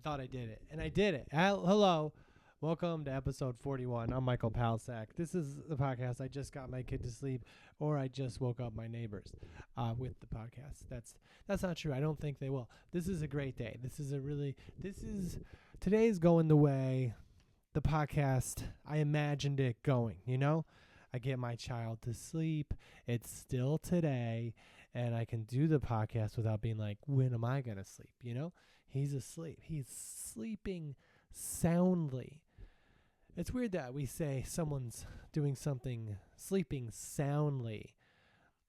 thought I did it, and I did it. Hello. Welcome to episode 41. I'm Michael Palsack. This is the podcast. I just got my kid to sleep, or I just woke up my neighbors with the podcast. That's not true. I don't think they will. This is a great day. Today's going the way the podcast, I imagined it going, you know? I get my child to sleep. It's still today, and I can do the podcast without being like, when am I going to sleep, you know? He's asleep. He's sleeping soundly. It's weird that we say someone's doing something, sleeping soundly,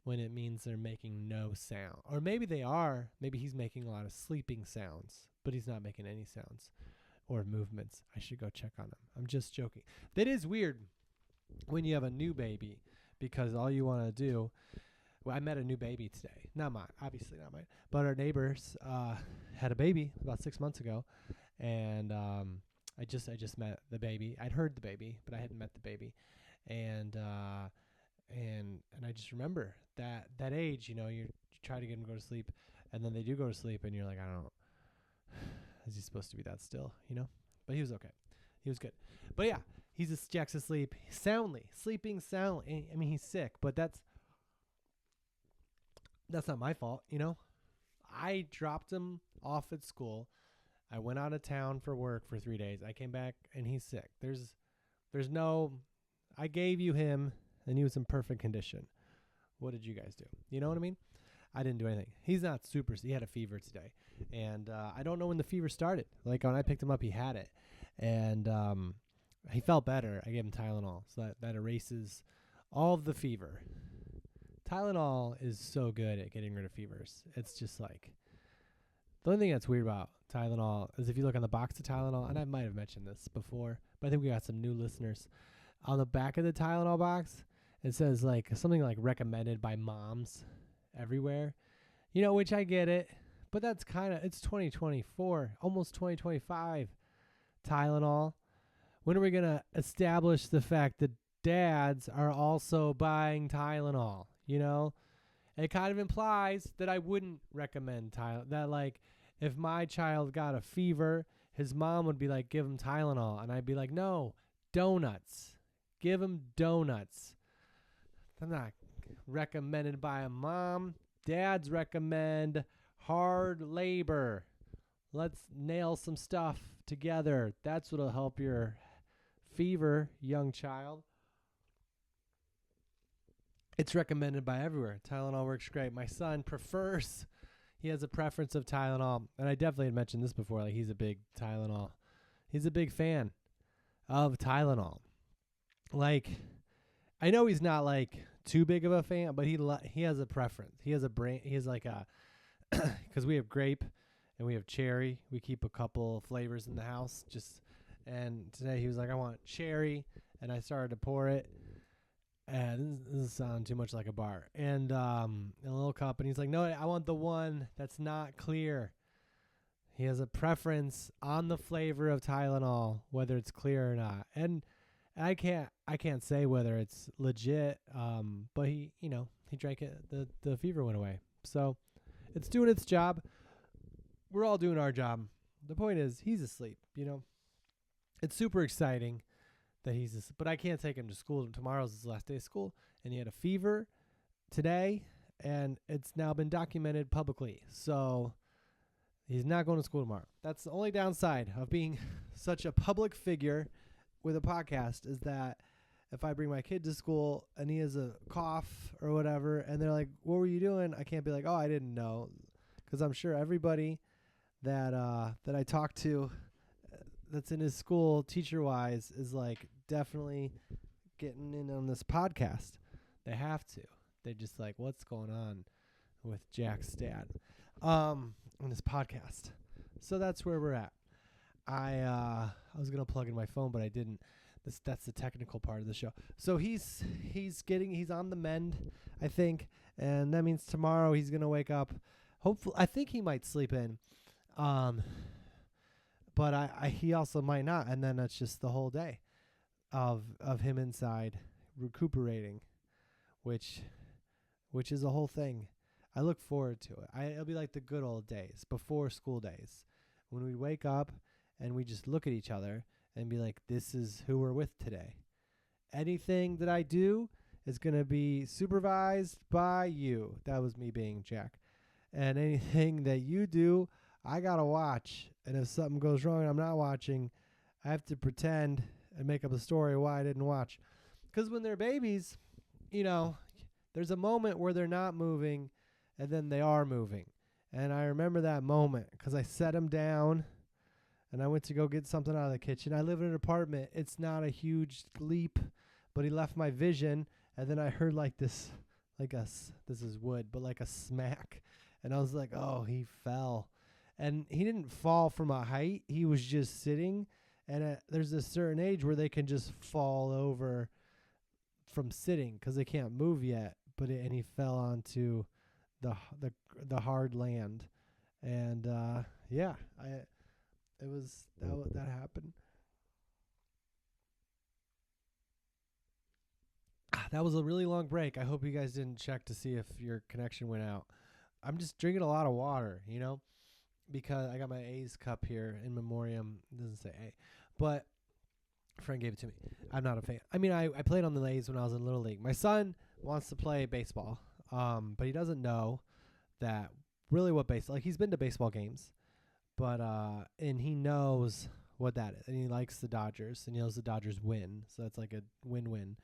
when it means they're making no sound. Or maybe they are. Maybe he's making a lot of sleeping sounds, but he's not making any sounds or movements. I should go check on him. I'm just joking. That is weird when you have a new baby, because all you want to do. Well, I met a new baby today. Not mine, obviously not mine. But our neighbors had a baby about 6 months ago, and I just met the baby. I'd heard the baby, but I hadn't met the baby, and I just remember that age. You know, you try to get him to go to sleep, and then they do go to sleep, and you're like, I don't know, is he supposed to be that still? You know, but he was okay. He was good. But yeah, Jack's asleep soundly, sleeping soundly. I mean, he's sick, but that's not my fault, you know. I dropped him off at school. I went out of town for work for 3 days. I came back and he's sick. There's no, I gave you him and he was in perfect condition. What did you guys do? You know what I mean? I didn't do anything. He's not super, he had a fever today. And I don't know when the fever started. Like when I picked him up, he had it. And he felt better. I gave him Tylenol. So that erases all of the fever. Tylenol is so good at getting rid of fevers. It's just like, the only thing that's weird about Tylenol is if you look on the box of Tylenol, and I might have mentioned this before, but I think we got some new listeners. On the back of the Tylenol box, it says like something like recommended by moms everywhere, you know, which I get it, but that's it's 2024, almost 2025. Tylenol. When are we going to establish the fact that dads are also buying Tylenol? You know, it kind of implies that I wouldn't recommend Tylenol. That like, if my child got a fever, his mom would be like, give him Tylenol. And I'd be like, no, donuts. Give him donuts. I'm not recommended by a mom. Dads recommend hard labor. Let's nail some stuff together. That's what'll help your fever, young child. It's recommended by everywhere. Tylenol works great. My son he has a preference of Tylenol. And I definitely had mentioned this before. Like, he's a big Tylenol. He's a big fan of Tylenol. Like, I know he's not like too big of a fan, but he has a preference. He has like a, because we have grape and we have cherry. We keep a couple flavors in the house. And today he was like, I want cherry. And I started to pour it. And this doesn't sound too much like a bar. And in a little cup. And he's like, no, I want the one that's not clear. He has a preference on the flavor of Tylenol, whether it's clear or not. And I can't say whether it's legit. But he drank it. The fever went away. So it's doing its job. We're all doing our job. The point is, he's asleep. You know, it's super exciting that but I can't take him to school. Tomorrow's his last day of school, and he had a fever today, and it's now been documented publicly. So he's not going to school tomorrow. That's the only downside of being such a public figure with a podcast, is that if I bring my kid to school and he has a cough or whatever, and they're like, what were you doing? I can't be like, oh, I didn't know, because I'm sure everybody that I talk to that's in his school teacher-wise is like definitely getting in on this podcast. They have to. They're just like, what's going on with Jack's dad on this podcast? So that's where we're at. I was going to plug in my phone, but I didn't. That's the technical part of the show. So he's on the mend, I think, and that means tomorrow he's going to wake up. Hopefully, I think he might sleep in. But he also might not, and then that's just the whole day of him inside recuperating, which is a whole thing. I look forward to it. It'll be like the good old days before school days, when we wake up and we just look at each other and be like, this is who we're with today. Anything that I do is going to be supervised by you. That was me being Jack. And anything that you do, I got to watch. And if something goes wrong and I'm not watching, I have to pretend and make up a story why I didn't watch. Because when they're babies, there's a moment where they're not moving and then they are moving. And I remember that moment because I set them down and I went to go get something out of the kitchen. I live in an apartment. It's not a huge leap, but he left my vision. And then I heard this is wood, but like a smack. And I was like, oh, he fell. And he didn't fall from a height. He was just sitting. And there's a certain age where they can just fall over from sitting because they can't move yet. And he fell onto the hard land. And that happened. That was a really long break. I hope you guys didn't check to see if your connection went out. I'm just drinking a lot of water, because I got my A's cup here in memoriam. It doesn't say A, but a friend gave it to me. I'm not a fan. I mean, I played on the A's when I was in Little League. My son wants to play baseball, but he doesn't know that really what baseball, he's been to baseball games, but and he knows what that is. And he likes the Dodgers, and he knows the Dodgers win. So that's like a win-win.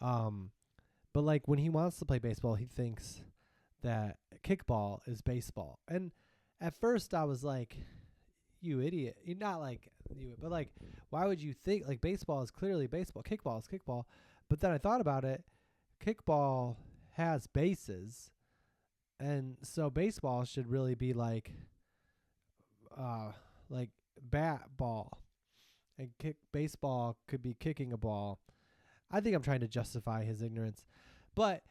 But when he wants to play baseball, he thinks that kickball is baseball. And at first I was like, you idiot. You're not like you, but why would you think baseball is clearly baseball, kickball is kickball. But then I thought about it. Kickball has bases. And so baseball should really be like bat ball. And baseball could be kicking a ball. I think I'm trying to justify his ignorance. But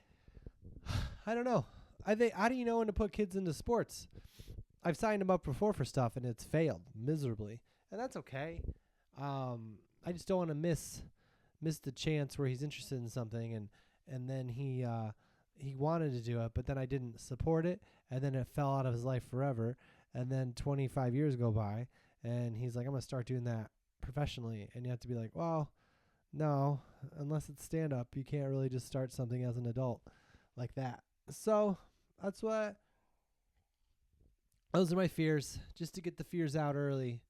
I don't know. How do you know when to put kids into sports? I've signed them up before for stuff, and it's failed miserably. And that's okay. I just don't want to miss the chance where he's interested in something, and then he wanted to do it, but then I didn't support it, and then it fell out of his life forever. And then 25 years go by, and he's like, I'm going to start doing that professionally. And you have to be like, well, no, unless it's stand-up, you can't really just start something as an adult like that. So those are my fears. Just to get the fears out early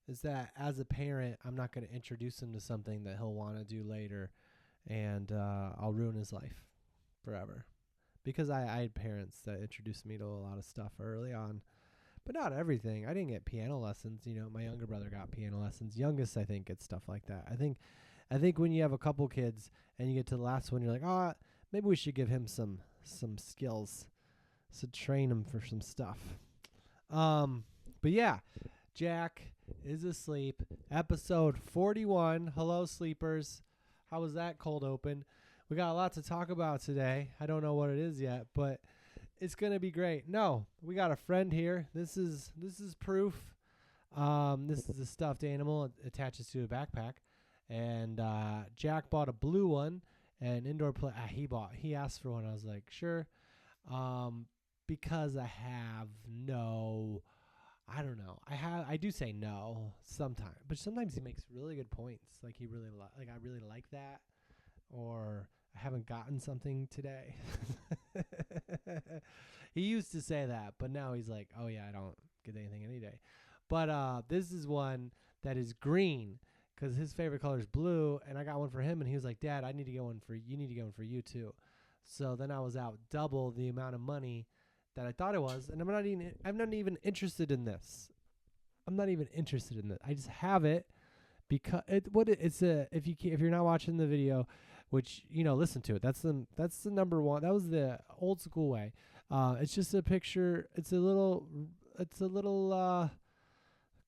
is that as a parent, I'm not going to introduce him to something that he'll want to do later, and I'll ruin his life forever. Because I had parents that introduced me to a lot of stuff early on, but not everything. I didn't get piano lessons. My younger brother got piano lessons. Youngest, I think, gets stuff like that. I think when you have a couple kids and you get to the last one, you're like, maybe we should give him some skills, so train him for some stuff. But yeah, Jack is asleep. Episode 41. Hello, sleepers. How was that cold open? We got a lot to talk about today. I don't know what it is yet, but it's going to be great. No, we got a friend here. This is proof. This is a stuffed animal. It attaches to a backpack. And Jack bought a blue one, and indoor play. He asked for one. I was like, sure. Because I do say no sometimes, but sometimes he makes really good points. Like I really like that, or I haven't gotten something today. He used to say that, but now he's like, oh yeah, I don't get anything any day. But this is one that is green, because his favorite color is blue, and I got one for him, and he was like, Dad, I need to get one for you. You need to get one for you too. So then I was out double the amount of money that I thought it was, and I'm not even interested in this. I'm not even interested in it. I just have it because if you're not watching the video, which listen to it. That's the number one. That was the old school way. It's just a picture. It's a little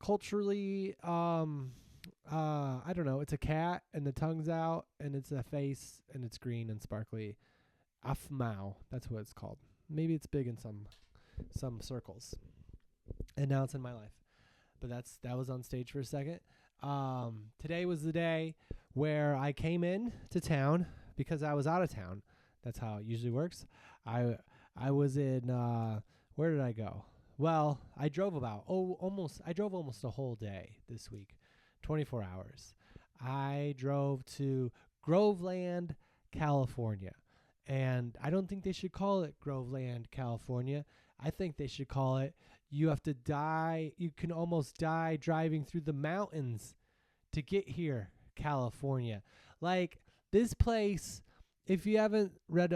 culturally I don't know. It's a cat and the tongue's out and it's a face and it's green and sparkly. Afmao. That's what it's called. Maybe it's big in some circles. And now it's in my life. But that was on stage for a second. Today was the day where I came in to town because I was out of town. That's how it usually works. I was in where did I go? Well, I drove almost a whole day this week, 24 hours. I drove to Groveland, California. And I don't think they should call it Groveland, California. I think they should call it you have to die. You can almost die driving through the mountains to get here, California. Like this place, if you haven't read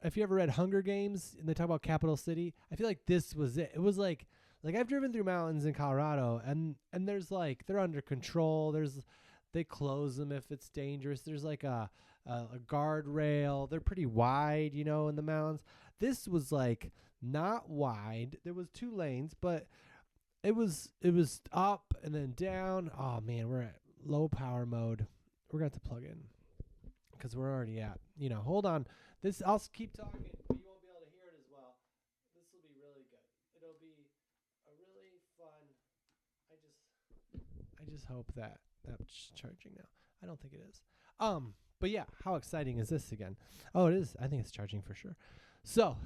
if you ever read Hunger Games and they talk about Capital City, I feel like this was it. It was like I've driven through mountains in Colorado and there's like they're under control. They close them if it's dangerous. There's like a guardrail. They're pretty wide, in the mountains. This was like not wide. There was 2 lanes, but it was up and then down. Oh man, we're at low power mode. We're going to have to plug in because we're already at, hold on. I'll keep talking, but you won't be able to hear it as well. This will be really good. It'll be a really fun. I just hope that's charging now. I don't think it is. But yeah, how exciting is this again? Oh, it is. I think it's charging for sure. So,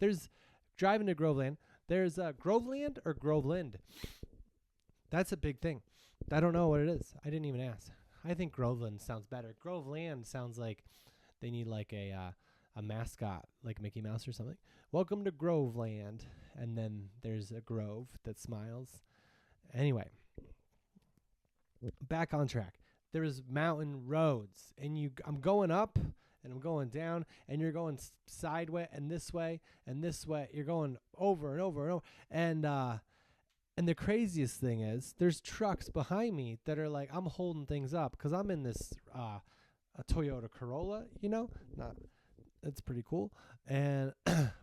there's driving to Groveland. There's Groveland or Groveland. That's a big thing. I don't know what it is. I didn't even ask. I think Groveland sounds better. Groveland sounds like they need like a mascot, like Mickey Mouse or something. Welcome to Groveland. And then there's a grove that smiles. Anyway, back on track. There's mountain roads, and I'm going up, and I'm going down, and you're going sideways, and this way, and this way. You're going over and over and over, and the craziest thing is, there's trucks behind me that are like, I'm holding things up because I'm in this a Toyota Corolla, it's pretty cool, and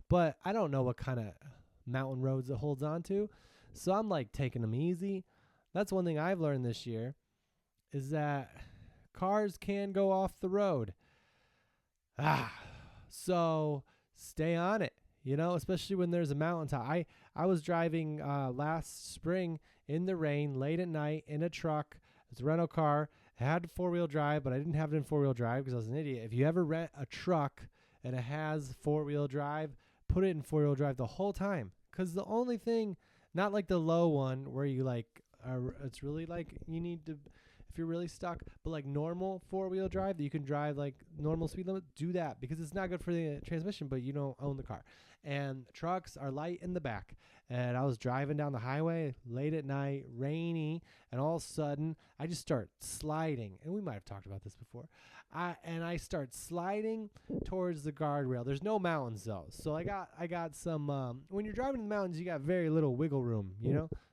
but I don't know what kind of mountain roads it holds on to, so I'm like taking them easy. That's one thing I've learned this year. Is that cars can go off the road. So stay on it, especially when there's a mountaintop. I was driving last spring in the rain late at night in a truck. It's a rental car. It had 4-wheel drive, but I didn't have it in 4-wheel drive because I was an idiot. If you ever rent a truck and it has 4-wheel drive, put it in 4-wheel drive the whole time. Because the only thing, not like the low one where you it's really like you need to, if you're really stuck, but like normal 4-wheel drive that you can drive like normal speed limit, do that because it's not good for the transmission, but you don't own the car. And trucks are light in the back. And I was driving down the highway late at night, rainy, and all of a sudden I just start sliding. And we might have talked about this before. I start sliding towards the guardrail. There's no mountains though. So I got some when you're driving in the mountains, you got very little wiggle room,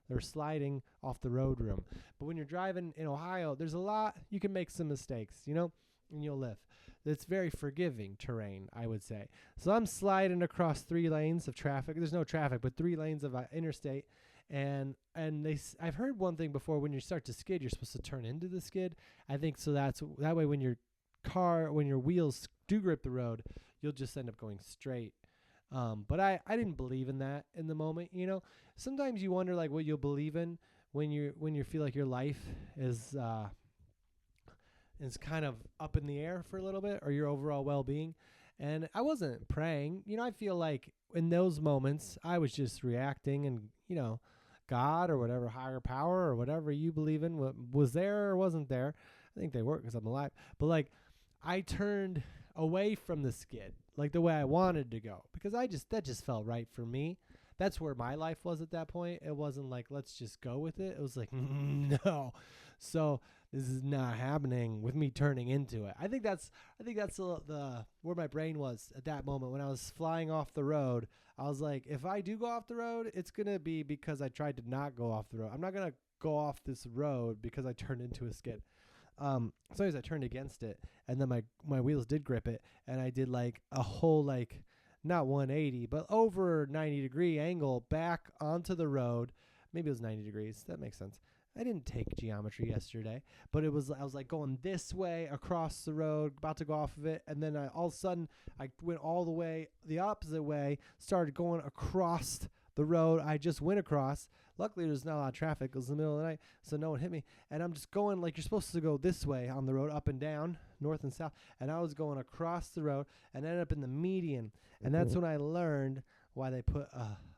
They're sliding off the road room. But when you're driving in Ohio, there's a lot, you can make some mistakes, and you'll live. It's very forgiving terrain, I would say. So I'm sliding across 3 lanes of traffic. There's no traffic, but 3 lanes of interstate. And I've heard one thing before, when you start to skid, you're supposed to turn into the skid. I think so that way when your wheels do grip the road, you'll just end up going straight. But I didn't believe in that in the moment, Sometimes you wonder like what you'll believe in when you feel like your life is kind of up in the air for a little bit, or your overall well-being. And I wasn't praying. I feel like in those moments I was just reacting, and God or whatever higher power or whatever you believe in was there or wasn't there. I think they were because I'm alive. But like I turned away from the skid, like the way I wanted to go, because that just felt right for me. That's where my life was at that point. It wasn't like, let's just go with it. It was like, no. So this is not happening with me turning into it. I think that's the where my brain was at that moment when I was flying off the road. I was like, if I do go off the road, it's going to be because I tried to not go off the road. I'm not going to go off this road because I turned into a skid. Sometimes I turned against it, and then my wheels did grip it, and I did like a whole like not 180, but over 90-degree angle back onto the road. Maybe it was 90 degrees. That makes sense. I didn't take geometry yesterday, but I was like going this way across the road, about to go off of it, and then all of a sudden I went all the way the opposite way, started going across the road I just went across. Luckily, there's not a lot of traffic. It was the middle of the night, so no one hit me. And I'm just going like you're supposed to go this way on the road, up and down, north and south. And I was going across the road and ended up in the median. And that's when I learned why they put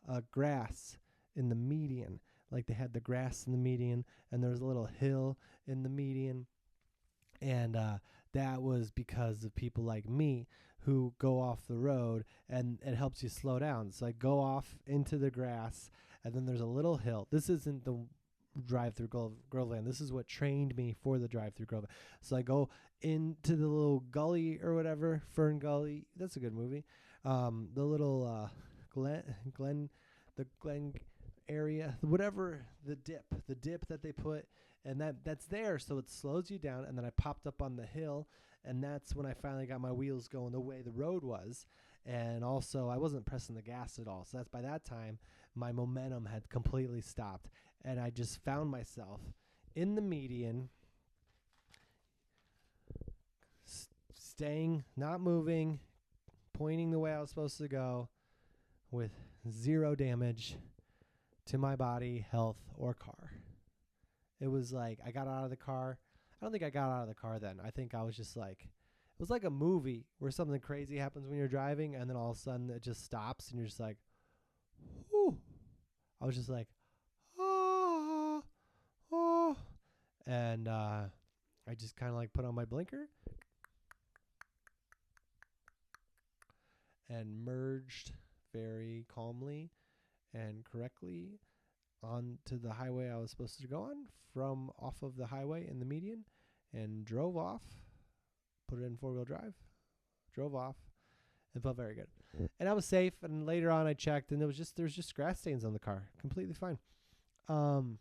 a grass in the median. Like they had the grass in the median, and there was a little hill in the median. And that was because of people like me who go off the road, and it helps you slow down. So I go off into the grass, and then there's a little hill. This isn't the drive-through Groveland. This is what trained me for the drive-through Groveland. So I go into the little gully or whatever, Fern Gully. That's a good movie. The little Glen area, whatever, the dip that they put, and that's there, so it slows you down. And then I popped up on the hill, and that's when I finally got my wheels going the way the road was. And also, I wasn't pressing the gas at all, so that's by that time my momentum had completely stopped, and I just found myself in the median, staying, not moving, pointing the way I was supposed to go, with zero damage to my body, health, or car. It was like I got out of the car. I don't think I got out of the car then. I think I was just like, it was like a movie where something crazy happens when you're driving, and then all of a sudden it just stops, and you're just like, whew. I was just like, oh, oh. And I just kind of like put on my blinker and merged very calmly and correctly onto the highway I was supposed to go on from off of the highway in the median, and drove off, put it in 4-wheel drive, drove off, and felt very good. And I was safe, and later on I checked, and there was just grass stains on the car. Completely fine. So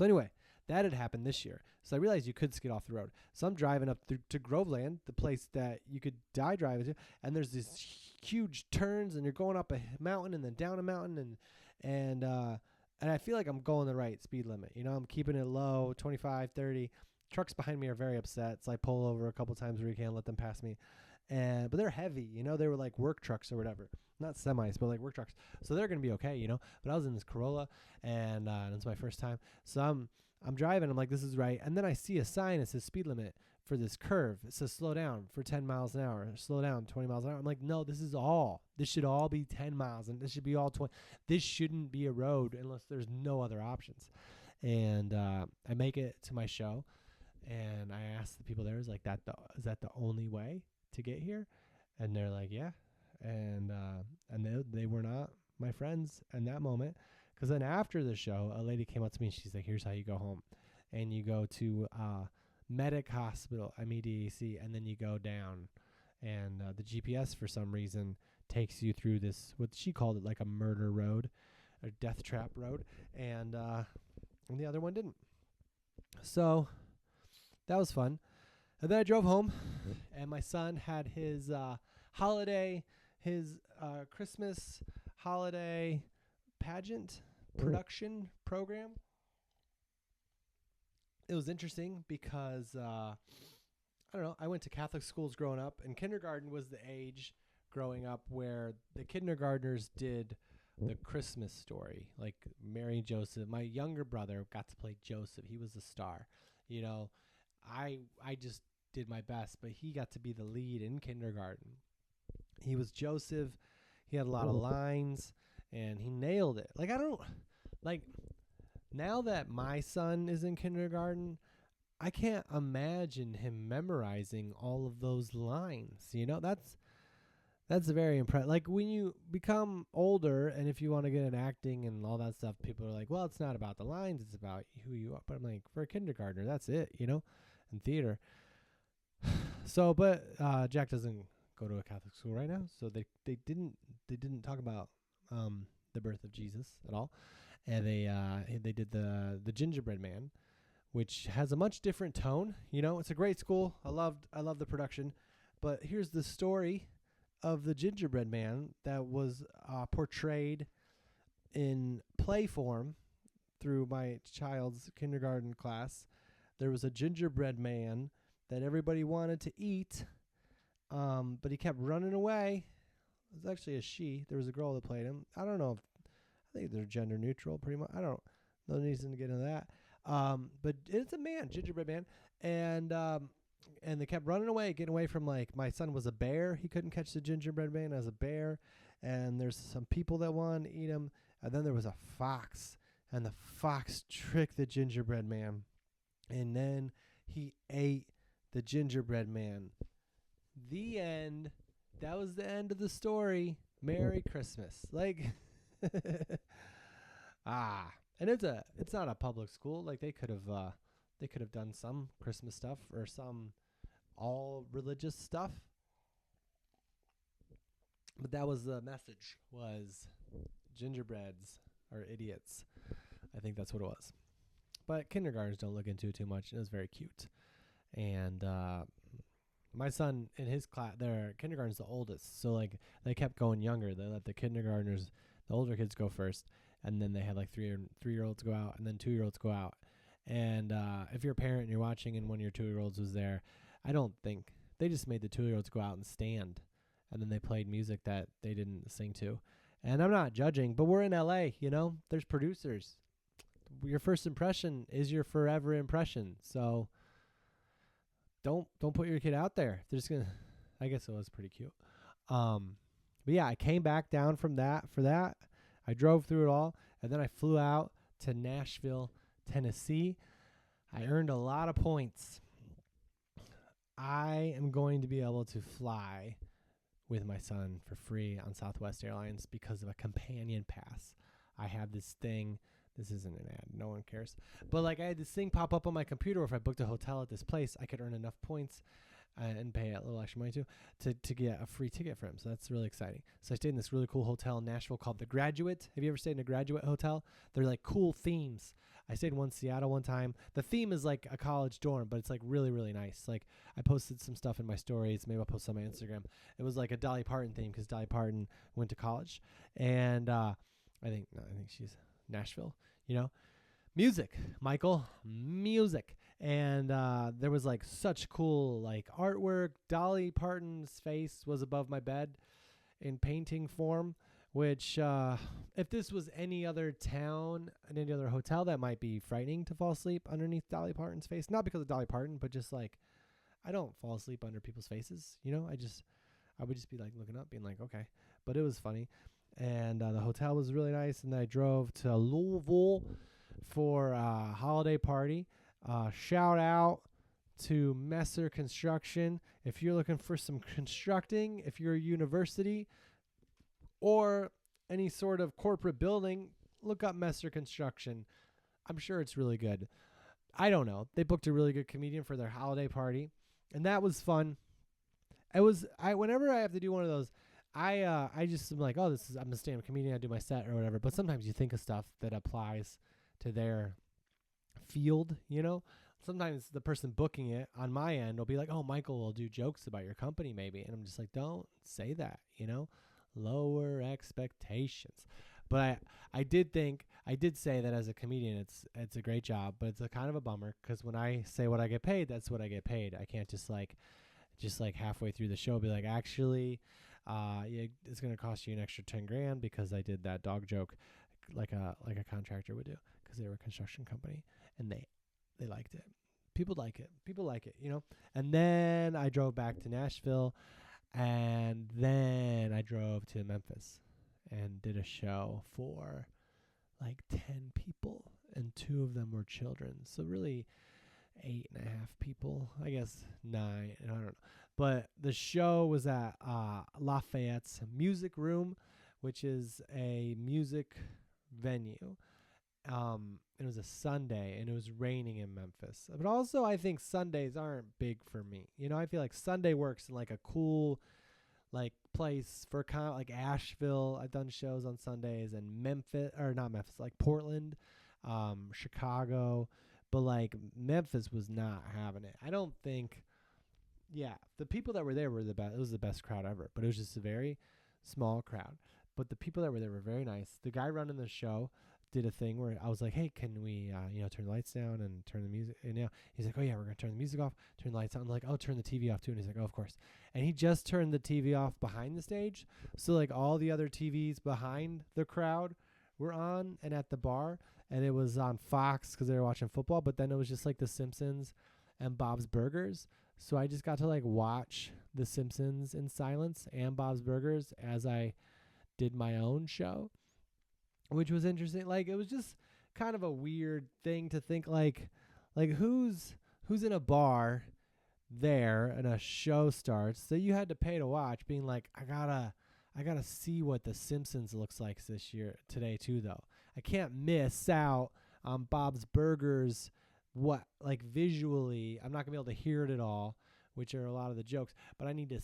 anyway, that had happened this year. So I realized you could skid off the road. So I'm driving up to Groveland, the place that you could die driving to, and there's these huge turns, and you're going up a mountain and then down a mountain, and I feel like I'm going the right speed limit. You know, I'm keeping it low, 25, 30. Trucks behind me are very upset, so I pull over a couple times where you can't let them pass me. But they're heavy, you know, they were like work trucks or whatever. Not semis, but like work trucks. So they're going to be okay, you know. But I was in this Corolla, and it's my first time. So I'm driving, I'm like, this is right. And then I see a sign that says speed limit for this curve. It says slow down for 10 miles an hour, slow down 20 miles an hour. I'm like, no, this should all be 10 miles, and this should be all 20. This shouldn't be a road unless there's no other options. And I make it to my show, and I asked the people there, is that the only way to get here? And they're like, yeah. And they were not my friends in that moment. Because then after the show, a lady came up to me, and she's like, here's how you go home. And you go to Medic Hospital, MEDAC, and then you go down. And the GPS, for some reason, takes you through this, what she called it, like a murder road, a death trap road. And the other one didn't. So that was fun. And then I drove home, and my son had his Christmas holiday pageant production program. It was interesting because, I don't know, I went to Catholic schools growing up, and kindergarten was the age growing up where the kindergartners did the Christmas story, like Mary and Joseph. My younger brother got to play Joseph. He was a star. You know, I just did my best, but he got to be the lead in kindergarten. He was Joseph. He had a lot of lines, and he nailed it. Now that my son is in kindergarten, I can't imagine him memorizing all of those lines. You know, that's very impressive. Like, when you become older, and if you want to get in acting and all that stuff, people are like, well, it's not about the lines, it's about who you are. But I'm like, for a kindergartner, that's it, you know, in theater. So, but Jack doesn't go to a Catholic school right now, so they didn't talk about the birth of Jesus at all. And they did the Gingerbread Man, which has a much different tone. You know, it's a great school. I love the production. But here's the story of the Gingerbread Man that was portrayed in play form through my child's kindergarten class. There was a gingerbread man that everybody wanted to eat, but he kept running away. It was actually a she. There was a girl that played him. I don't know. I think they're gender neutral, pretty much. I don't. No reason to get into that. But it's a man, gingerbread man, and they kept running away, getting away from, like, my son was a bear. He couldn't catch the gingerbread man as a bear, and there's some people that wanted to eat him. And then there was a fox, and the fox tricked the gingerbread man, and then he ate the gingerbread man. The end. That was the end of the story. Merry Christmas. Like, and it's not a public school. Like, they could have done some Christmas stuff or some all religious stuff. But that was the message, was gingerbreads are idiots. I think that's what it was. But kindergartners don't look into it too much. It was very cute. And my son in his class, their kindergarten's the oldest. So, like, they kept going younger. They let the kindergartners, the older kids, go first. And then they had, like, three-year-olds go out, and then 2-year-olds go out. And if you're a parent and you're watching and one of your 2-year-olds was there, I don't think, they just made the 2-year-olds go out and stand. And then they played music that they didn't sing to. And I'm not judging, but we're in LA, you know? There's producers. Your first impression is your forever impression. So don't put your kid out there. They're just gonna, I guess it was pretty cute. But yeah, I came back down from that for that. I drove through it all, and then I flew out to Nashville, Tennessee. I earned a lot of points. I am going to be able to fly with my son for free on Southwest Airlines because of a companion pass. I have this thing. This isn't an ad. No one cares. But, like, I had this thing pop up on my computer where if I booked a hotel at this place, I could earn enough points and pay a little extra money too to get a free ticket for him. So that's really exciting. So I stayed in this really cool hotel in Nashville called The Graduate. Have you ever stayed in a Graduate hotel? They're like cool themes. I stayed in one in Seattle one time. The theme is like a college dorm, but it's like really, really nice. Like, I posted some stuff in my stories. Maybe I'll post on my Instagram. It was like a Dolly Parton theme because Dolly Parton went to college. And I think she's Nashville, you know. Music, Michael, music. And there was like such cool like artwork. Dolly Parton's face was above my bed in painting form, which if this was any other town and any other hotel, that might be frightening to fall asleep underneath Dolly Parton's face. Not because of Dolly Parton, but just like, I don't fall asleep under people's faces, you know. I would just be like looking up being like, okay. But it was funny. And the hotel was really nice. And then I drove to Louisville for a holiday party. Shout out to Messer Construction. If you're looking for some constructing, if you're a university or any sort of corporate building, look up Messer Construction. I'm sure it's really good. I don't know. They booked a really good comedian for their holiday party, and that was fun. Whenever I have to do one of those, I just am like, oh, I'm a stand-up comedian. I do my set or whatever. But sometimes you think of stuff that applies to their field, you know. Sometimes the person booking it on my end will be like, oh, Michael will do jokes about your company maybe. And I'm just like, don't say that, you know. Lower expectations. But I did say that as a comedian, it's a great job, but it's a kind of a bummer because when I say what I get paid, that's what I get paid. I can't just like halfway through the show be like, actually, it's going to cost you an extra 10 grand because I did that dog joke like a contractor would do because they were a construction company and they liked it. People like it, you know. And then I drove back to Nashville, and then I drove to Memphis and did a show for like 10 people, and 2 of them were children. So really 8.5 people, I guess 9, I don't know. But the show was at Lafayette's Music Room, which is a music venue. It was a Sunday, and it was raining in Memphis. But also, I think Sundays aren't big for me. You know, I feel like Sunday works in like a cool like place for kind of like Asheville. I've done shows on Sundays, and like Portland, Chicago. But like Memphis was not having it. I don't think. Yeah, the people that were there were the best. It was the best crowd ever, but it was just a very small crowd. But the people that were there were very nice. The guy running the show did a thing where I was like, hey, can we, turn the lights down and turn the music? And he's like, oh yeah, we're going to turn the music off, turn the lights on. I'm like, oh, turn the TV off too. And he's like, oh, of course. And he just turned the TV off behind the stage. So like all the other TVs behind the crowd were on and at the bar, and it was on Fox because they were watching football. But then it was just like The Simpsons and Bob's Burgers. So I just got to like watch The Simpsons in silence and Bob's Burgers as I did my own show. which was interesting. Like it was just kind of a weird thing to think like who's in a bar there and a show starts, so you had to pay to watch, being like, I gotta see what The Simpsons looks like today too though. I can't miss out on Bob's Burgers, what like visually. I'm not gonna be able to hear it at all, which are a lot of the jokes, but I need to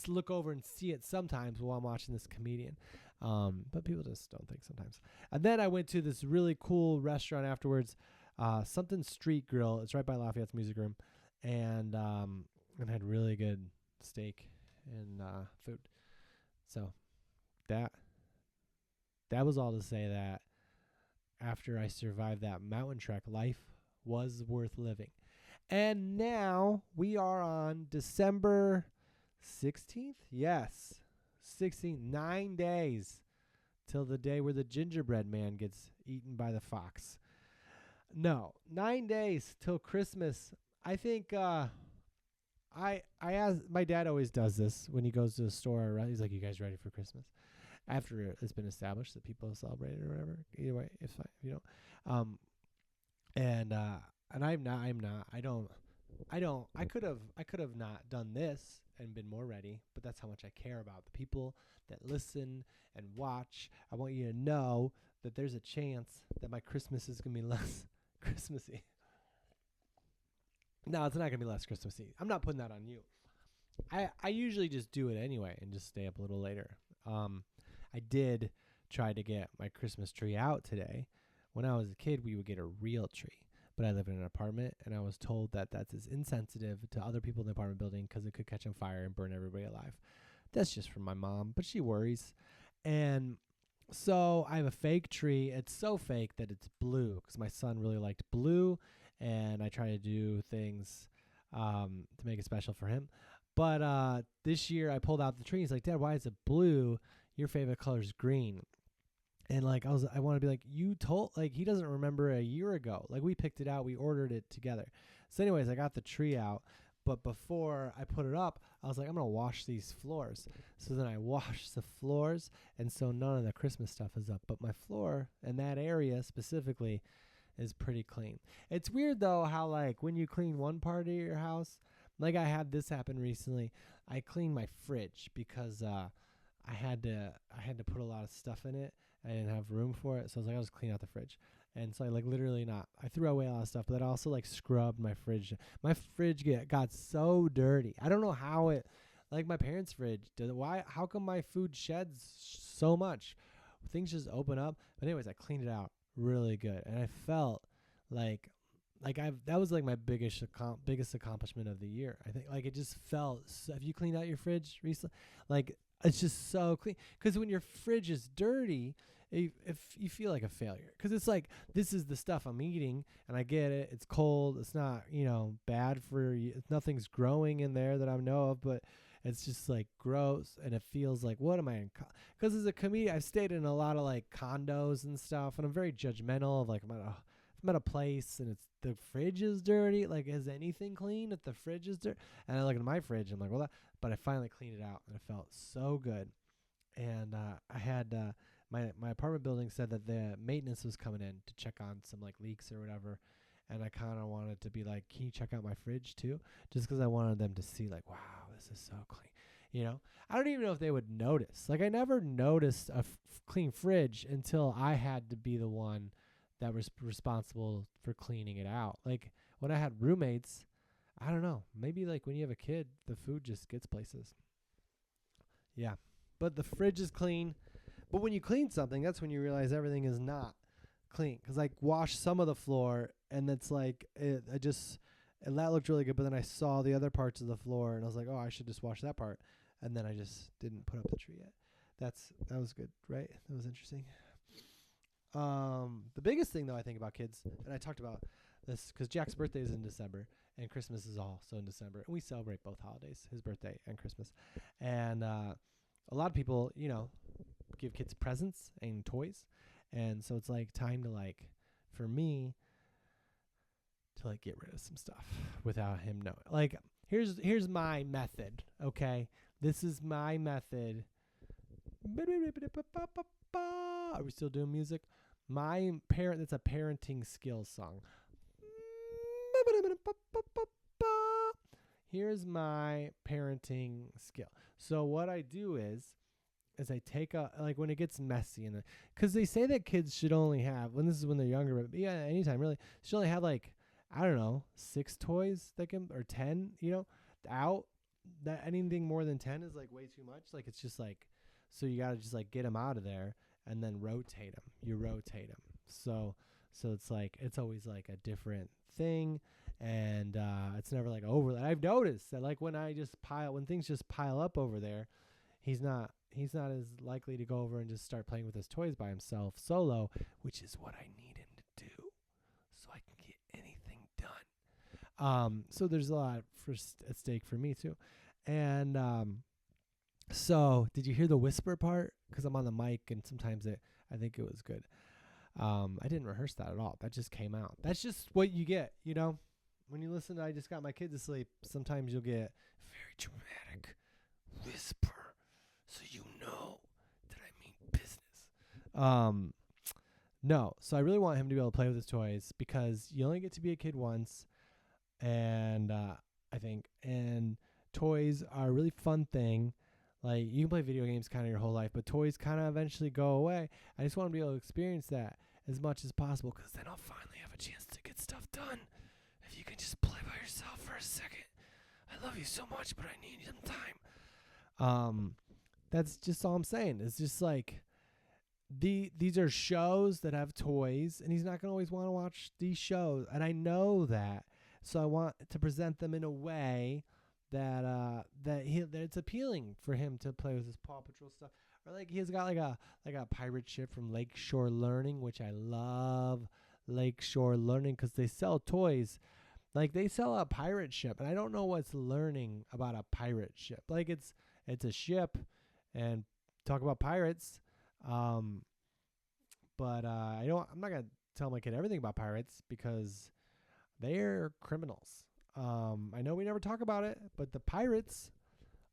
look over and see it sometimes while I'm watching this comedian. But people just don't think sometimes. And then I went to this really cool restaurant afterwards, something Street Grill. It's right by Lafayette's Music Room, and had really good steak and food. So that was all to say that after I survived that mountain trek, life was worth living. And now we are on December 16th? Yes, 16th. 9 days till the day where the gingerbread man gets eaten by the fox. No, 9 days till Christmas. I think I asked, my dad always does this when he goes to the store. He's like, "You guys ready for Christmas?" After it's been established that people celebrate it or whatever. Either way, it's fine. And I'm not. I could have not done this and been more ready, but that's how much I care about the people that listen and watch. I want you to know that there's a chance that my Christmas is going to be less Christmassy. No, it's not going to be less Christmassy. I'm not putting that on you. I usually just do it anyway and just stay up a little later. I did try to get my Christmas tree out today. When I was a kid, we would get a real tree. But I live in an apartment, and I was told that that's as insensitive to other people in the apartment building because it could catch on fire and burn everybody alive. That's just from my mom, but she worries. And so I have a fake tree. It's so fake that it's blue because my son really liked blue, and I try to do things to make it special for him. But this year I pulled out the tree. He's like, "Dad, why is it blue? Your favorite color is green." And like I want to be like, you told, like he doesn't remember a year ago. Like we picked it out, we ordered it together. So anyways, I got the tree out, but before I put it up, I was like, I'm gonna wash these floors. So then I washed the floors, and so none of the Christmas stuff is up. But my floor and that area specifically is pretty clean. It's weird though how like when you clean one part of your house, like I had this happen recently. I cleaned my fridge because I had to put a lot of stuff in it. I didn't have room for it, so I was like, I'll just clean out the fridge. And so I like literally I threw away a lot of stuff, but I also like scrubbed my fridge. My fridge got so dirty. I don't know how it, like my parents' fridge, how come my food sheds so much? Things just open up. But anyways, I cleaned it out really good, and I felt like that was like my biggest accomplishment of the year. I think like it just felt. Have you cleaned out your fridge recently? Like it's just so clean. Because when your fridge is dirty, if you feel like a failure, because it's like, this is the stuff I'm eating, and I get it. It's cold. It's not bad for you. Nothing's growing in there that I know of, but it's just like gross, and it feels like, what am I in? Because as a comedian, I've stayed in a lot of like condos and stuff, and I'm very judgmental of like I'm at a place and the fridge is dirty. Like, is anything clean if the fridge is dirty? And I look at my fridge, and I'm like, well, but I finally cleaned it out, and it felt so good. And I had my apartment building said that the maintenance was coming in to check on some like leaks or whatever. And I kind of wanted to be like, can you check out my fridge too? Just because I wanted them to see like, wow, this is so clean. I don't even know if they would notice. Like, I never noticed a clean fridge until I had to be the one that was responsible for cleaning it out. Like when I had roommates, I don't know, maybe like when you have a kid, the food just gets places. Yeah. But the fridge is clean. But when you clean something, that's when you realize everything is not clean. Because I washed some of the floor, and it's like, and that looked really good. But then I saw the other parts of the floor, and I was like, oh, I should just wash that part. And then I just didn't put up the tree yet. That was good, right? That was interesting. The biggest thing, though, I think about kids, and I talked about this because Jack's birthday is in December, and Christmas is also in December. And we celebrate both holidays, his birthday and Christmas. And a lot of people, give kids presents and toys. And so it's like time to for me to get rid of some stuff without him knowing. Like, here's my method, okay? This is my method. Are we still doing music? That's a parenting skills song. Here's my parenting skill. So what I do is I take when it gets messy, because they say that kids should only have, when they're younger, but yeah, anytime really, should only have like, I don't know, 6 toys or 10, out. That anything more than 10 is like way too much. Like it's just like, so you gotta just like get them out of there and then rotate them. You rotate them. So it's like, it's always like a different thing, and it's never like over. I've noticed that like when things just pile up over there, he's not as likely to go over and just start playing with his toys by himself solo, which is what I need him to do so I can get anything done. So there's a lot at stake for me too. And so did you hear the whisper part? Because I'm on the mic and sometimes I think it was good. I didn't rehearse that at all. That just came out. That's just what you get, when you listen to I Just Got My Kids to Sleep. Sometimes you'll get very dramatic whisper, so you know that I mean business. No, so I really want him to be able to play with his toys, because you only get to be a kid once, and I think, and toys are a really fun thing. Like, you can play video games kind of your whole life, but toys kind of eventually go away. I just want to be able to experience that as much as possible, because then I'll finally have a chance to get stuff done. If you can just play by yourself for a second. I love you so much, but I need some time. That's just all I'm saying. It's just like, these are shows that have toys, and he's not going to always want to watch these shows. And I know that. So I want to present them in a way that it's appealing for him to play with his Paw Patrol stuff. Or like he's got like a pirate ship from Lakeshore Learning, which I love Lakeshore Learning, because they sell toys. Like they sell a pirate ship, and I don't know what's learning about a pirate ship. Like it's a ship, and talk about pirates. But I'm not gonna tell my kid everything about pirates, because they're criminals. I know we never talk about it, but the pirates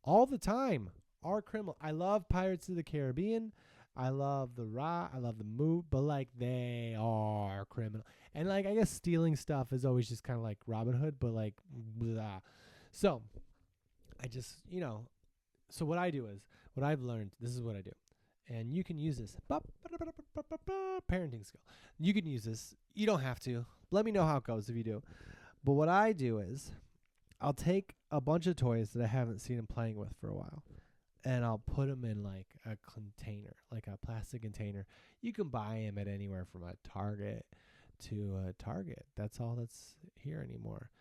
all the time are criminal. I love Pirates of the Caribbean. I love I love the movie, but like they are criminal. And like, I guess stealing stuff is always just kind of like Robin Hood, but like, blah. So I just, so what I do is, what I've learned, this is what I do. And you can use this parenting skill. You can use this. You don't have to. Let me know how it goes if you do. But what I do is, I'll take a bunch of toys that I haven't seen him playing with for a while, and I'll put them in like a container, like a plastic container. You can buy them at anywhere from a Target to a Target. That's all that's here anymore.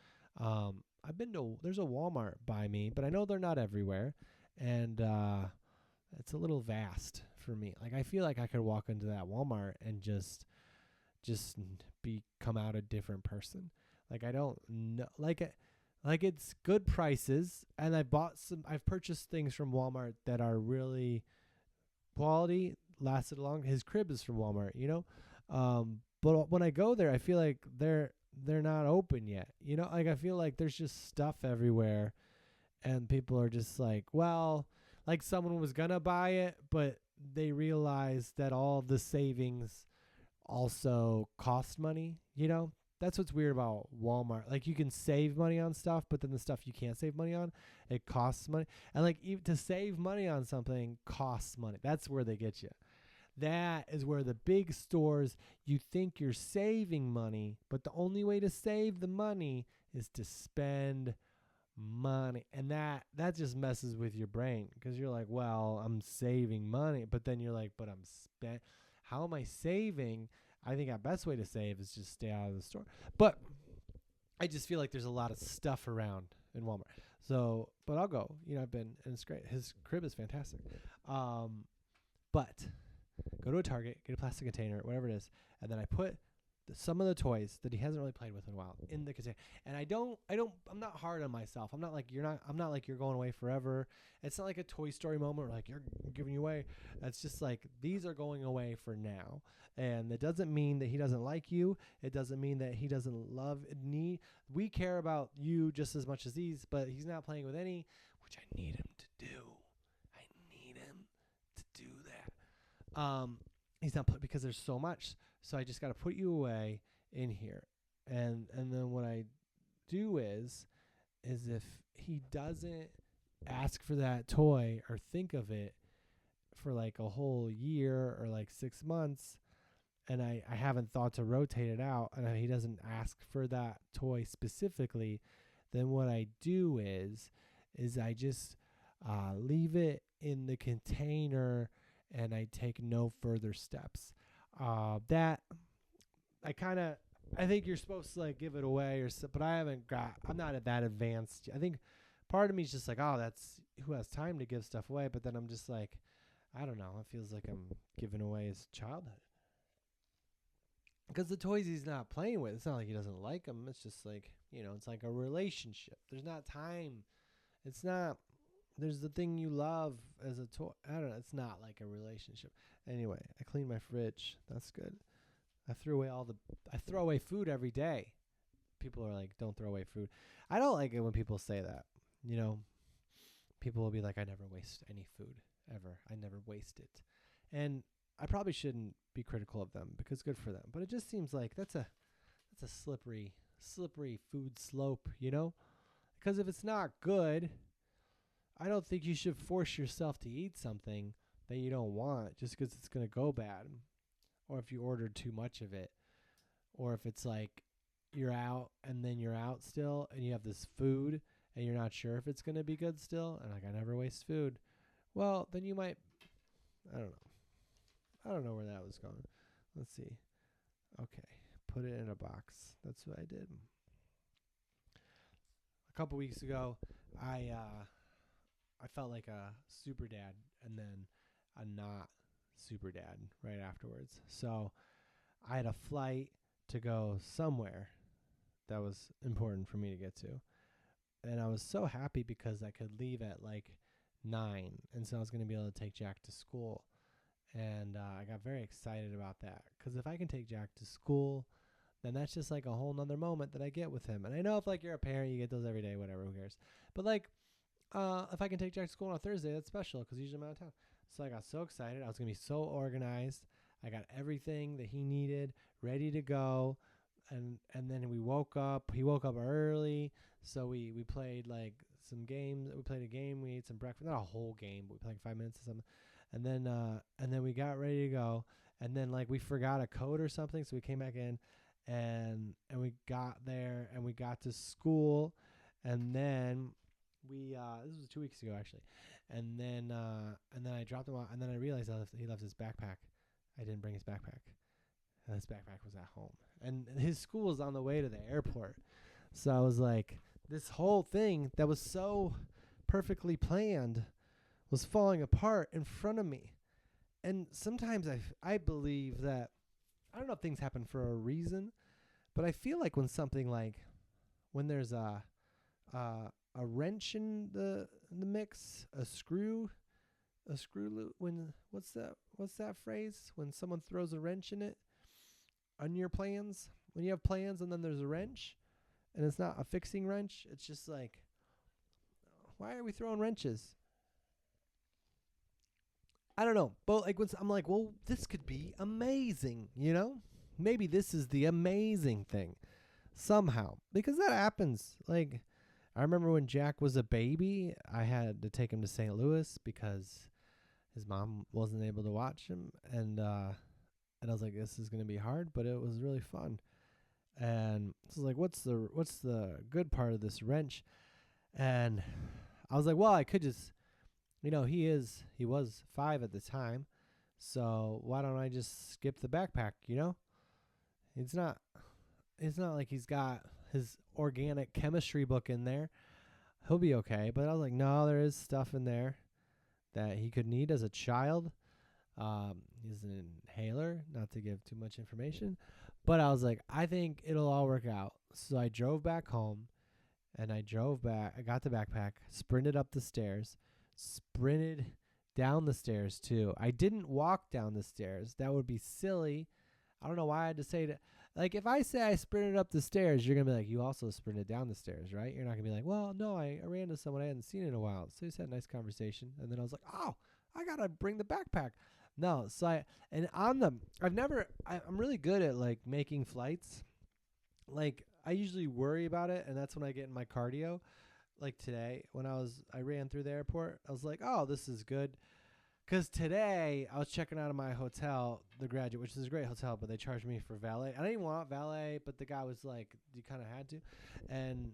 There's a Walmart by me, but I know they're not everywhere, and it's a little vast for me. Like I feel like I could walk into that Walmart and just become out a different person. Like I don't know, like it's good prices, and I've purchased things from Walmart that are really quality, lasted long. His crib is from Walmart, but when I go there, I feel like they're not open yet, like I feel like there's just stuff everywhere, and people are just like, well, like someone was gonna buy it, but they realized that all of the savings also cost money, That's what's weird about Walmart. Like you can save money on stuff, but then the stuff you can't save money on, it costs money. And like to save money on something costs money. That's where they get you. That is where the big stores, you think you're saving money, but the only way to save the money is to spend money. And that just messes with your brain, because you're like, well, I'm saving money, but then you're like, but how am I saving? I think our best way to save is just stay out of the store. But I just feel like there's a lot of stuff around in Walmart. So, but I'll go. I've been, and it's great. His crib is fantastic. But go to a Target, get a plastic container, whatever it is, and then I put some of the toys that he hasn't really played with in a while in the container. And I'm not hard on myself. I'm not like you're going away forever. It's not like a Toy Story moment where like you're giving you away. It's just like, these are going away for now. And it doesn't mean that he doesn't like you. It doesn't mean that he doesn't we care about you just as much as these, but he's not playing with any, which I need him to do. I need him to do that. he's not because there's so much. So I just got to put you away in here. And then what I do is if he doesn't ask for that toy or think of it for like a whole year or like 6 months, and I haven't thought to rotate it out, and he doesn't ask for that toy specifically, then what I do is I just leave it in the container and I take no further steps. That I think you're supposed to like give it away or so, but I'm not at that advanced. I think part of me is just like, oh, that's who has time to give stuff away, but then I'm just like, I don't know. It feels like I'm giving away his childhood. Because the toys he's not playing with, it's not like he doesn't like them. It's just like, it's like a relationship. There's not time. There's the thing you love as a toy. I don't know. It's not like a relationship. Anyway, I cleaned my fridge. That's good. I throw away food every day. People are like, don't throw away food. I don't like it when people say that. People will be like, I never waste any food ever. I never waste it. And I probably shouldn't be critical of them because good for them. But it just seems like that's a slippery food slope, Because if it's not good, I don't think you should force yourself to eat something that you don't want just because it's going to go bad. Or if you ordered too much of it. Or if it's like you're out and then you're out still and you have this food and you're not sure if it's going to be good still. And like, I never waste food. Well, then you might, I don't know. I don't know where that was going. Let's see. Okay. Put it in a box. That's what I did. A couple weeks ago, I felt like a super dad and then a not super dad right afterwards. So I had a flight to go somewhere that was important for me to get to. And I was so happy because I could leave at like 9. And so I was going to be able to take Jack to school. And I got very excited about that because if I can take Jack to school, then that's just like a whole nother moment that I get with him. And I know if like you're a parent, you get those every day, whatever, who cares? But like if I can take Jack to school on a Thursday, that's special because usually I'm out of town. So I got so excited. I was going to be so organized. I got everything that he needed ready to go. And then we woke up. He woke up early. So we played like some games. We played a game. We ate some breakfast. Not a whole game, but we played like 5 minutes or something. And then we got ready to go. And then like we forgot a code or something. So we came back in and we got there and we got to school. And then this was 2 weeks ago actually. And then I dropped him off. And then I realized he left his backpack. I didn't bring his backpack. And his backpack was at home. And his school was on the way to the airport. So I was like, this whole thing that was so perfectly planned was falling apart in front of me. And sometimes I believe that, I don't know if things happen for a reason, but I feel like when there's a wrench in the mix, a screw loop, what's that phrase? When someone throws a wrench in it on your plans, when you have plans and then there's a wrench and it's not a fixing wrench, it's just like, why are we throwing wrenches? I don't know, but like I'm like, well, this could be amazing, Maybe this is the amazing thing somehow, because that happens. Like, I remember when Jack was a baby, I had to take him to St. Louis because his mom wasn't able to watch him, and I was like, this is gonna be hard, but it was really fun. And this is like, what's the good part of this wrench? And I was like, well, I could just. He was 5 at the time, so why don't I just skip the backpack, It's not like he's got his organic chemistry book in there. He'll be okay. But I was like, no, there is stuff in there that he could need as a child. He's an inhaler, not to give too much information. But I was like, I think it'll all work out. So I drove back home, and I got the backpack, sprinted up the stairs, sprinted down the stairs too. I didn't walk down the stairs. That would be silly. I don't know why I had to say that. Like, if I say I sprinted up the stairs, you're going to be like, you also sprinted down the stairs, right? You're not going to be like, well, no, I ran to someone I hadn't seen in a while. So we just had a nice conversation. And then I was like, oh, I got to bring the backpack. No, so I'm really good at like making flights. Like I usually worry about it, and that's when I get in my cardio. Like today, when I ran through the airport, I was like, oh, this is good. Because today I was checking out of my hotel, the Graduate, which is a great hotel, but they charged me for valet. I didn't want valet, but the guy was like, you kind of had to. And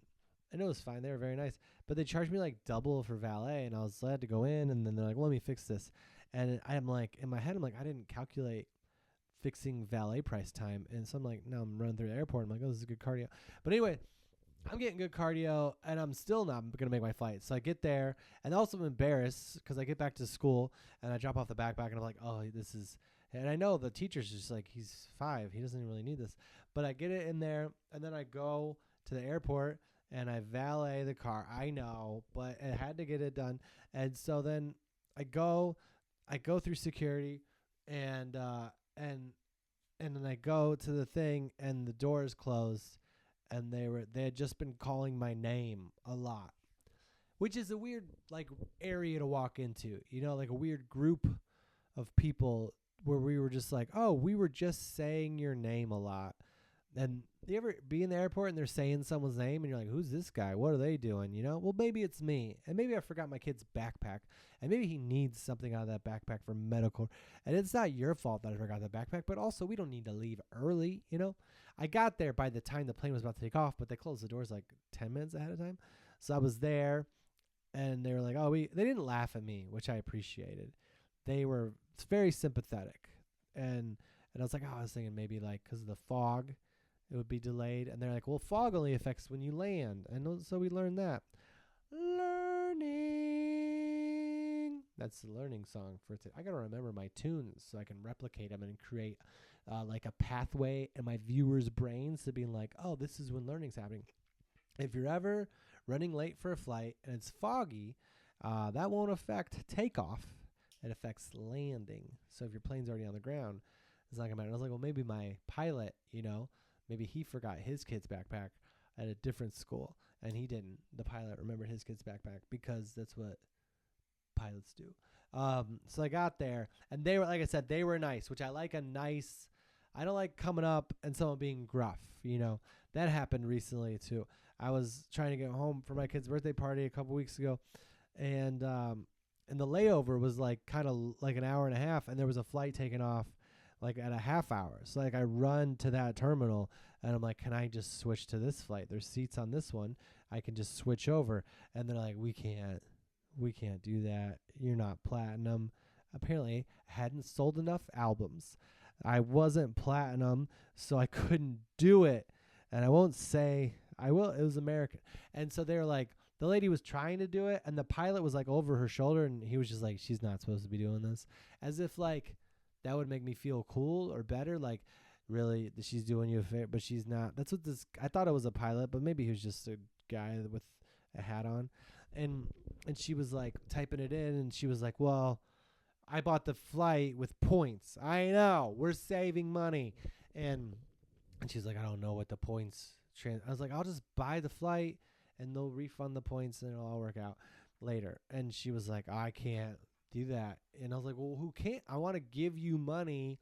and it was fine. They were very nice. But they charged me like double for valet, and I was glad to go in. And then they're like, well, let me fix this. And I'm like, in my head, I'm like, I didn't calculate fixing valet price time. And so I'm like, no, I'm running through the airport. I'm like, oh, this is good cardio. But anyway, I'm getting good cardio, and I'm still not going to make my flight. So I get there, and also I'm embarrassed because I get back to school, and I drop off the backpack, and I'm like, oh, this is – and I know the teacher's just like, he's 5. He doesn't really need this. But I get it in there, and then I go to the airport, and I valet the car. I know, but I had to get it done. And so then I go through security, and then I go to the thing, and the door is closed. And they had just been calling my name a lot, which is a weird like area to walk into, like a weird group of people where we were just like, oh, we were just saying your name a lot. And you ever be in the airport and they're saying someone's name and you're like, who's this guy? What are they doing? Well, maybe it's me. And maybe I forgot my kid's backpack. And maybe he needs something out of that backpack for medical. And it's not your fault that I forgot the backpack, but also we don't need to leave early, I got there by the time the plane was about to take off, but they closed the doors like 10 minutes ahead of time. So I was there, and they were like, oh, they didn't laugh at me, which I appreciated. They were very sympathetic. And I was like, oh, I was thinking maybe like because of the fog, it would be delayed. And they're like, well, fog only affects when you land. And so we learned that. Learning. That's the learning song for today. I got to remember my tunes so I can replicate them and create like a pathway in my viewers' brains to being like, oh, this is when learning's happening. If you're ever running late for a flight and it's foggy, that won't affect takeoff. It affects landing. So if your plane's already on the ground, it's not going to matter. I was like, well, maybe my pilot, maybe he forgot his kid's backpack at a different school, and he didn't. The pilot remembered his kid's backpack because that's what pilots do. So I got there, and they were, like I said, they were nice, which I like I don't like coming up and someone being gruff, That happened recently, too. I was trying to get home for my kid's birthday party a couple weeks ago, and the layover was like kind of like an hour and a half, and there was a flight taking off like at a half hour. So like I run to that terminal, and I'm like, can I just switch to this flight? There's seats on this one. I can just switch over. And they're like, we can't do that. You're not platinum. Apparently, I hadn't sold enough albums. I wasn't platinum, so I couldn't do it. And I won't say I will. It was American. And so they were like, the lady was trying to do it, and the pilot was like over her shoulder, and he was just like, she's not supposed to be doing this. As if like that would make me feel cool or better. Like, really, she's doing you a favor, but she's not. That's what I thought it was a pilot, but maybe he was just a guy with a hat on. And she was like typing it in, and she was like, well, I bought the flight with points. I know, we're saving money. And she's like, I don't know what the points I was like, I'll just buy the flight and they'll refund the points and it'll all work out later. And she was like, I can't do that. And I was like, well, who can't? I want to give you money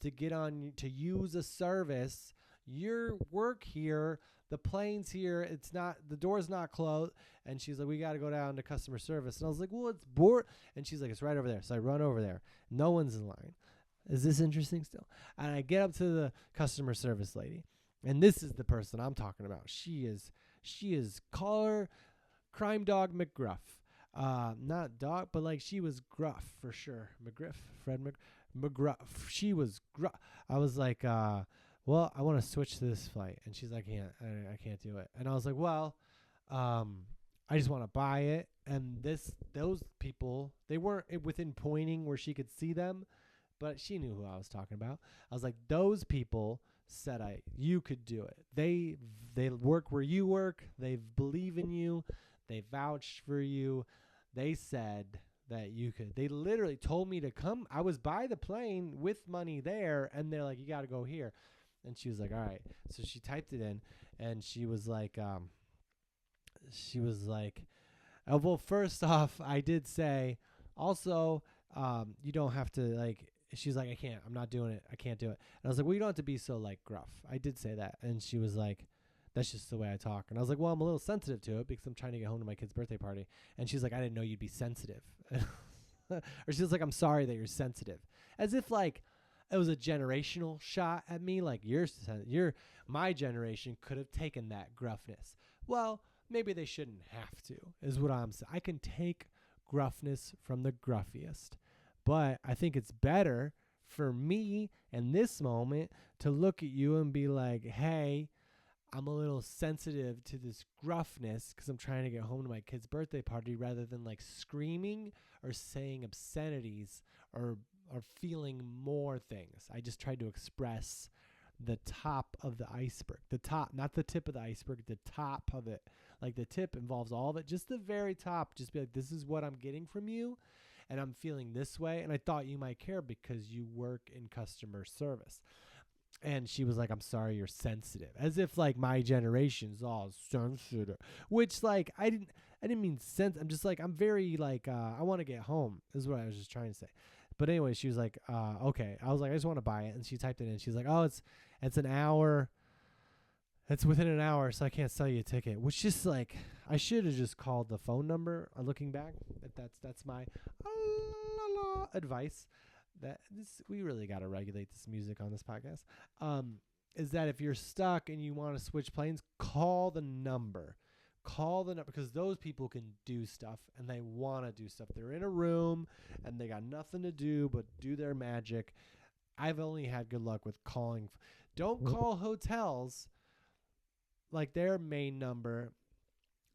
to get on, to use a service. Your work here, the plane's here. It's not, the door's not closed. And she's like, we got to go down to customer service. And I was like, well, it's bored. And she's like, it's right over there. So I run over there. No one's in line. Is this interesting still? And I get up to the customer service lady. And this is the person I'm talking about. She is call her Crime Dog McGruff. Not dog, but like she was gruff for sure. Fred McGruff. She was gruff. I was like, well, I want to switch to this flight. And she's like, I can't do it. And I was like, well, I just want to buy it. And those people, they weren't within pointing where she could see them, but she knew who I was talking about. I was like, those people said you could do it. They work where you work. They believe in you. They vouched for you. They said that you could. They literally told me to come. I was by the plane with money there, and they're like, you got to go here. And she was like, all right. So she typed it in, and she was like, well, first off, I did say, also, you don't have to, like, she's like, I'm not doing it. I can't do it. And I was like, well, you don't have to be so like gruff. I did say that. And she was like, that's just the way I talk. And I was like, well, I'm a little sensitive to it because I'm trying to get home to my kid's birthday party. And she's like, I didn't know you'd be sensitive. Or she was like, I'm sorry that you're sensitive. As if like it was a generational shot at me. Like my generation could have taken that gruffness. Well, maybe they shouldn't have to, is what I'm saying. I can take gruffness from the gruffiest. But I think it's better for me in this moment to look at you and be like, hey, I'm a little sensitive to this gruffness because I'm trying to get home to my kid's birthday party, rather than like screaming or saying obscenities or feeling more things. I just tried to express the top of the iceberg. The top, not the tip of the iceberg, the top of it. Like the tip involves all of it. Just the very top. Just be like, this is what I'm getting from you, and I'm feeling this way. And I thought you might care because you work in customer service. And she was like, I'm sorry you're sensitive. As if like my generation's all sensitive. Which like I didn't mean sense. I'm just like, I'm very like I want to get home is what I was just trying to say. But anyway, she was like, okay. I was like, I just want to buy it. And she typed it in. She's like, oh, it's an hour. It's within an hour, so I can't sell you a ticket. Which just like, I should have just called the phone number. Looking back, that's my advice. We really got to regulate this music on this podcast. Is that if you're stuck and you want to switch planes, call the number. Because those people can do stuff and they want to do stuff. They're in a room and they got nothing to do but do their magic. I've only had good luck with calling. Don't call hotels like their main number,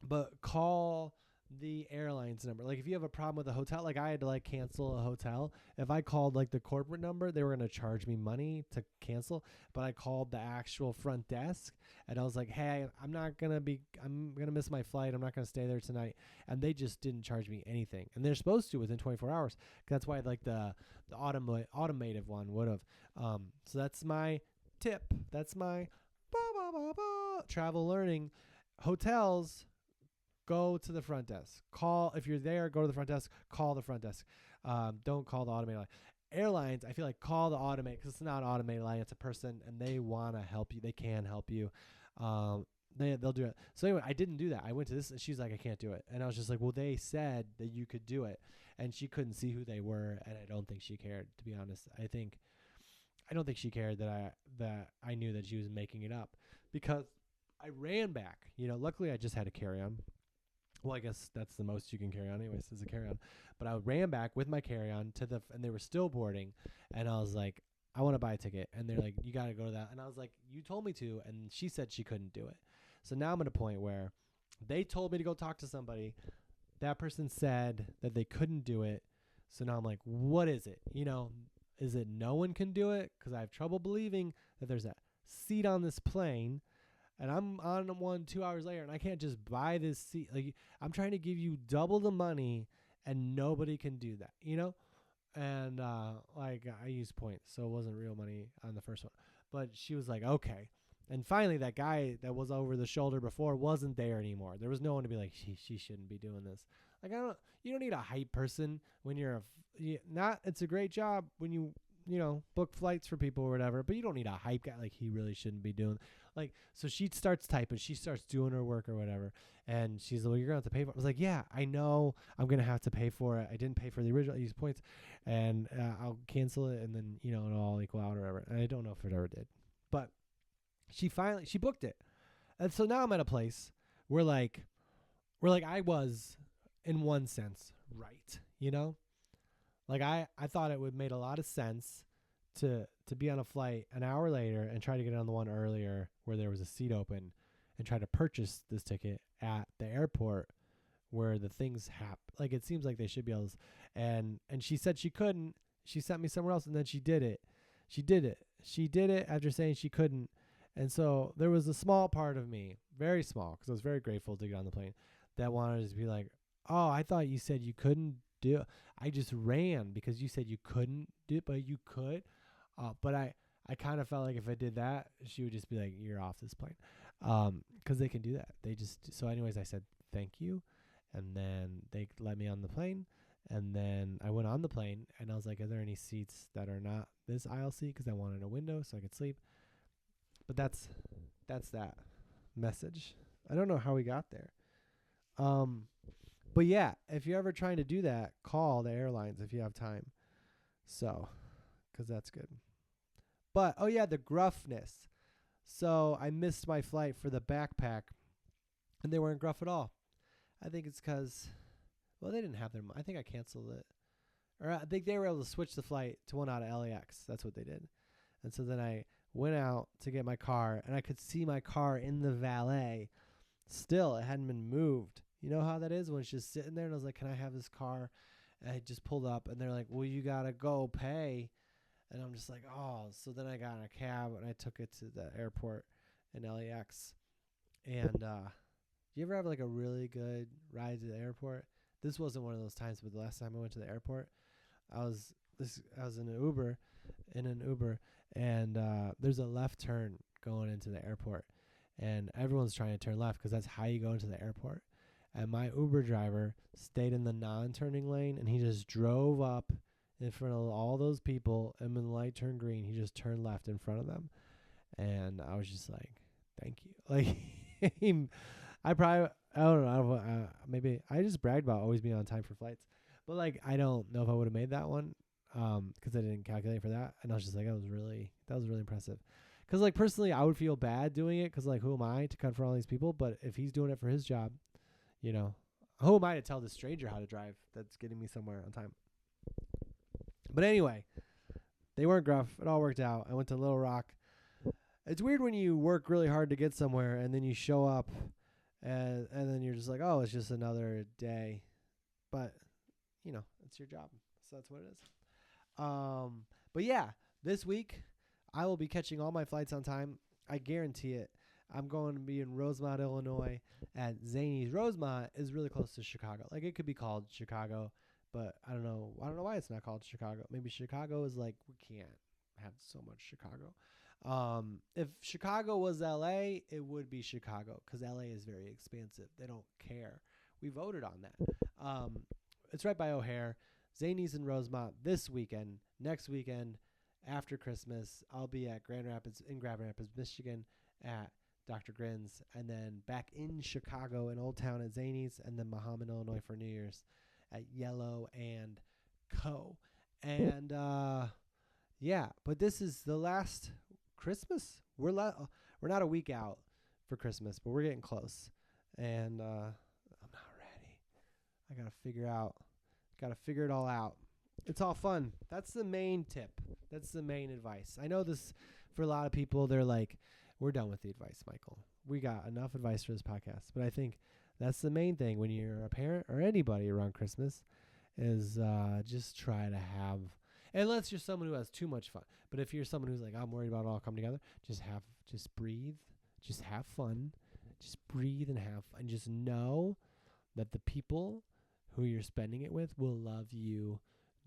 but call the airline's number. Like if you have a problem with a hotel, like I had to like cancel a hotel. If I called like the corporate number, they were going to charge me money to cancel, but I called the actual front desk and I was like, hey, I'm going to miss my flight. I'm not going to stay there tonight. And they just didn't charge me anything. And they're supposed to within 24 hours. That's why like the automated one would have. So that's my tip. That's my travel learning. Hotels, go to the front desk. If you're there, go to the front desk. Call the front desk. Don't call the automated line. Airlines, I feel like call the automated, because it's not an automated line. It's a person, and they want to help you. They can help you. They'll do it. So anyway, I didn't do that. I went to this, and she's like, I can't do it. And I was just like, well, they said that you could do it. And she couldn't see who they were, and I don't think she cared, to be honest. I don't think she cared that I knew that she was making it up, because I ran back. Luckily I just had a carry-on. Well, I guess that's the most you can carry on anyways, is a carry-on. But I ran back with my carry-on and they were still boarding. And I was like, I want to buy a ticket. And they're like, you got to go to that. And I was like, you told me to. And she said she couldn't do it. So now I'm at a point where they told me to go talk to somebody. That person said that they couldn't do it. So now I'm like, what is it? Is it no one can do it? Because I have trouble believing that there's a seat on this plane. And I'm on one 2 hours later, and I can't just buy this seat. Like, I'm trying to give you double the money, and nobody can do that, And, I used points, so it wasn't real money on the first one. But she was like, okay. And finally, that guy that was over the shoulder before wasn't there anymore. There was no one to be like, she shouldn't be doing this. Like, you don't need a hype person when it's a great job when you book flights for people or whatever, but you don't need a hype guy. Like, he really shouldn't be doing. Like, so she starts typing, she starts doing her work or whatever, and she's like, well, you're going to have to pay for it. I was like, yeah, I know I'm going to have to pay for it. I didn't pay for the original, I used points, and I'll cancel it, and then, it'll all equal out or whatever. And I don't know if it ever did. But she booked it. And so now I'm at a place where I was, in one sense, right, Like, I thought it would make a lot of sense to be on a flight an hour later and try to get on the one earlier where there was a seat open and try to purchase this ticket at the airport where the things happen. Like, it seems like they should be able to. And she said she couldn't. She sent me somewhere else, and then she did it. She did it after saying she couldn't. And so there was a small part of me, very small, because I was very grateful to get on the plane, that wanted to be like, oh, I thought you said you couldn't do it. I just ran because you said you couldn't do it, but you could. But I kind of felt like if I did that, she would just be like, you're off this plane. Because they can do that. So anyways, I said, thank you. And then they let me on the plane. And then I went on the plane, and I was like, are there any seats that are not this aisle seat? Because I wanted a window so I could sleep. But that's that message. I don't know how we got there. But yeah, if you're ever trying to do that, call the airlines if you have time. So, because that's good. But, oh yeah, the gruffness. So I missed my flight for the backpack, and they weren't gruff at all. I think it's because, well, they didn't have their, I think I canceled it. Or I think they were able to switch the flight to one out of LAX. That's what they did. And so then I went out to get my car, and I could see my car in the valet. Still, it hadn't been moved. You know how that is when it's just sitting there, and I was like, can I have this car? And I just pulled up, and they're like, well, you got to go pay. And I'm just like, oh. So then I got in a cab, and I took it to the airport in LAX. And do you ever have like a really good ride to the airport? This wasn't one of those times, but the last time I went to the airport, I was in an Uber, and there's a left turn going into the airport, and everyone's trying to turn left because that's how you go into the airport. And my Uber driver stayed in the non-turning lane, and he just drove up in front of all those people, and when the light turned green, he just turned left in front of them. And I was just like, thank you. Like, I don't know, maybe I just bragged about always being on time for flights. But, like, I don't know if I would have made that one because I didn't calculate for that. And I was just like, that was really impressive. Because, like, personally, I would feel bad doing it because, like, who am I to confront all these people? But if he's doing it for his job, you know, who am I to tell this stranger how to drive that's getting me somewhere on time? But anyway, they weren't gruff. It all worked out. I went to Little Rock. It's weird when you work really hard to get somewhere and then you show up and then you're just like, oh, it's just another day. But, you know, it's your job. So that's what it is. But yeah, this week I will be catching all my flights on time. I guarantee it. I'm going to be in Rosemont, Illinois at Zany's. Rosemont is really close to Chicago. Like, it could be called Chicago, but I don't know why it's not called Chicago. Maybe Chicago is like, we can't have so much Chicago. If Chicago was LA, it would be Chicago because LA is very expansive. They don't care. We voted on that. It's right by O'Hare. Zany's in Rosemont this weekend. Next weekend, after Christmas, I'll be at Grand Rapids, Michigan at Dr. Grin's, and then back in Chicago in Old Town at Zany's, and then Mahomet, Illinois for New Year's at Yellow and Co. And yeah, but this is the last Christmas. We're not a week out for Christmas, but we're getting close. And I'm not ready. I gotta figure it all out. It's all fun. That's the main tip. That's the main advice. I know this for a lot of people. They're like, we're done with the advice, Michael. We got enough advice for this podcast. But I think that's the main thing when you're a parent or anybody around Christmas is just try to have, unless you're someone who has too much fun. But if you're someone who's like, I'm worried about it all coming together, just breathe, just have fun, just breathe and have fun. Just know that the people who you're spending it with will love you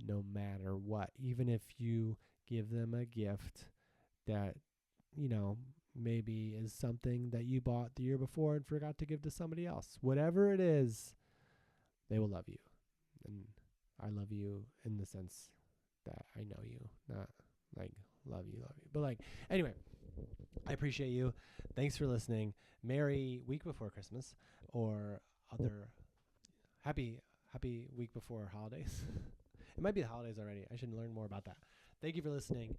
no matter what. Even if you give them a gift that, you know, maybe is something that you bought the year before and forgot to give to somebody else. Whatever it is, they will love you. And I love you in the sense that I know you, not like love you. But like, anyway, I appreciate you. Thanks for listening. Merry week before Christmas or other happy week before holidays. It might be the holidays already. I should learn more about that. Thank you for listening.